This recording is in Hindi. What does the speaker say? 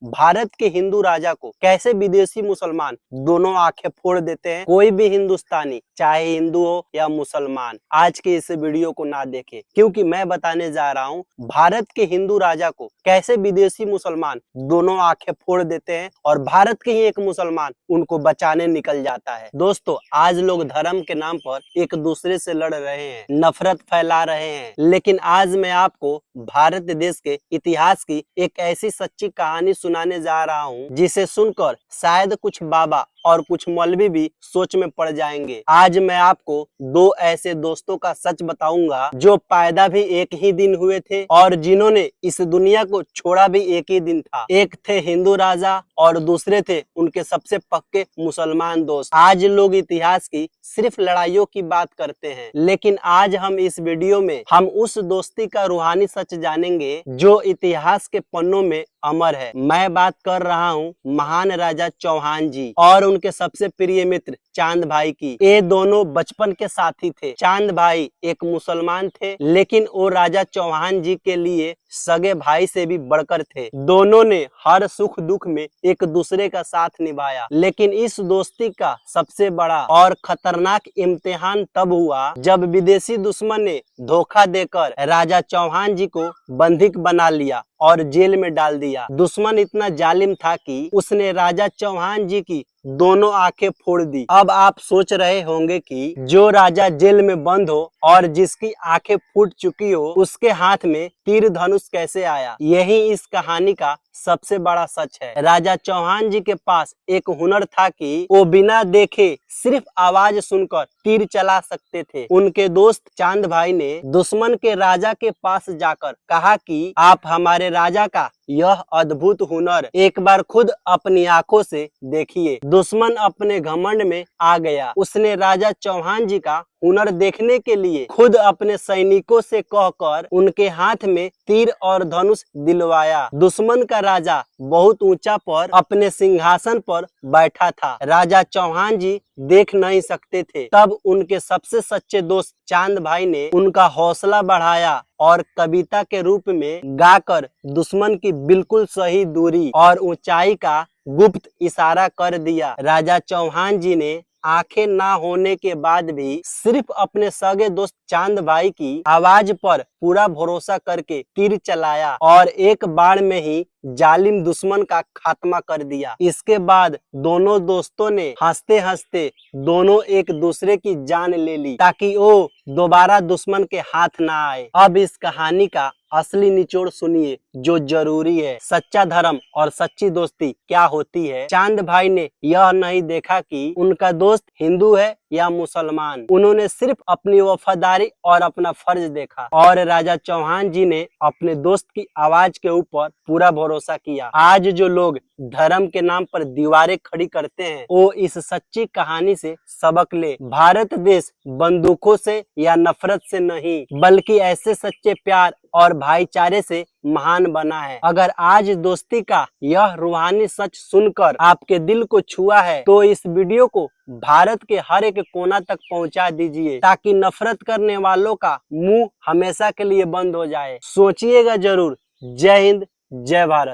भारत के हिंदू राजा को कैसे विदेशी मुसलमान दोनों आंखें फोड़ देते हैं। कोई भी हिंदुस्तानी चाहे हिंदू हो या मुसलमान आज के इस वीडियो को ना देखे, क्योंकि मैं बताने जा रहा हूँ भारत के हिंदू राजा को कैसे विदेशी मुसलमान दोनों आंखें फोड़ देते हैं और भारत के ही एक मुसलमान उनको बचाने निकल जाता है। दोस्तों, आज लोग धर्म के नाम पर एक दूसरे से लड़ रहे हैं, नफरत फैला रहे हैं, लेकिन आज मैं आपको भारत देश के इतिहास की एक ऐसी सच्ची कहानी सुनाने जा रहा हूँ जिसे सुनकर शायद कुछ बाबा और कुछ मौलवी भी सोच में पड़ जाएंगे। आज मैं आपको दो ऐसे दोस्तों का सच बताऊंगा जो पैदा भी एक ही दिन हुए थे और जिन्होंने इस दुनिया को छोड़ा भी एक ही दिन था। एक थे हिंदू राजा और दूसरे थे उनके सबसे पक्के मुसलमान दोस्त। आज लोग इतिहास की सिर्फ लड़ाइयों की बात करते हैं, लेकिन आज हम इस वीडियो में हम उस दोस्ती का रूहानी सच जानेंगे जो इतिहास के पन्नों में अमर है। मैं बात कर रहा हूँ महान राजा चौहान जी और उनके सबसे प्रिय मित्र चांद भाई की। ये दोनों बचपन के साथी थे। चांद भाई एक मुसलमान थे, लेकिन वो राजा चौहान जी के लिए सगे भाई से भी बढ़कर थे। दोनों ने हर सुख दुख में एक दूसरे का साथ निभाया, लेकिन इस दोस्ती का सबसे बड़ा और खतरनाक इम्तिहान तब हुआ जब विदेशी दुश्मन ने धोखा देकर राजा चौहान जी को बंधक बना लिया और जेल में डाल दिया। दुश्मन इतना जालिम था कि उसने राजा चौहान जी की दोनों आंखें फोड़ दी। अब आप सोच रहे होंगे कि जो राजा जेल में बंद हो और जिसकी आंखें फूट चुकी हो उसके हाथ में तीर धनुष कैसे आया। यही इस कहानी का सबसे बड़ा सच है। राजा चौहान जी के पास एक हुनर था कि वो बिना देखे सिर्फ आवाज सुनकर तीर चला सकते थे। उनके दोस्त चांद भाई ने दुश्मन के राजा के पास जाकर कहा कि आप हमारे राजा का यह अद्भुत हुनर एक बार खुद अपनी आंखों से देखिए। दुश्मन अपने घमंड में आ गया। उसने राजा चौहान जी का हुनर देखने के लिए खुद अपने सैनिकों से कहकर उनके हाथ में तीर और धनुष दिलवाया। दुश्मन का राजा बहुत ऊंचा पर अपने सिंहासन पर बैठा था। राजा चौहान जी देख नहीं सकते थे। तब उनके सबसे सच्चे दोस्त चांद भाई ने उनका हौसला बढ़ाया और कविता के रूप में गाकर दुश्मन की बिल्कुल सही दूरी और ऊंचाई का गुप्त इशारा कर दिया। राजा चौहान जी ने आंखें ना होने के बाद भी सिर्फ अपने सगे दोस्त चांद भाई की आवाज पर पूरा भरोसा करके तीर चलाया और एक बाण में ही जालिम दुश्मन का खात्मा कर दिया। इसके बाद दोनों दोस्तों ने हंसते हंसते दोनों एक दूसरे की जान ले ली ताकि वो दोबारा दुश्मन के हाथ ना आए। अब इस कहानी का असली निचोड़ सुनिए जो जरूरी है। सच्चा धर्म और सच्ची दोस्ती क्या होती है। चांद भाई ने यह नहीं देखा कि उनका दोस्त हिंदू है या मुसलमान। उन्होंने सिर्फ अपनी वफादारी और अपना फर्ज देखा और राजा चौहान जी ने अपने दोस्त की आवाज के ऊपर पूरा भरोसा किया। आज जो लोग धर्म के नाम पर दीवारें खड़ी करते हैं वो इस सच्ची कहानी से सबक ले। भारत देश बंदूकों से या नफरत से नहीं बल्कि ऐसे सच्चे प्यार और भाईचारे से महान बना है। अगर आज दोस्ती का यह रूहानी सच सुनकर आपके दिल को छुआ है तो इस वीडियो को भारत के हर एक कोना तक पहुंचा दीजिए ताकि नफरत करने वालों का मुंह हमेशा के लिए बंद हो जाए। सोचिएगा जरूर। जय हिंद, जय भारत।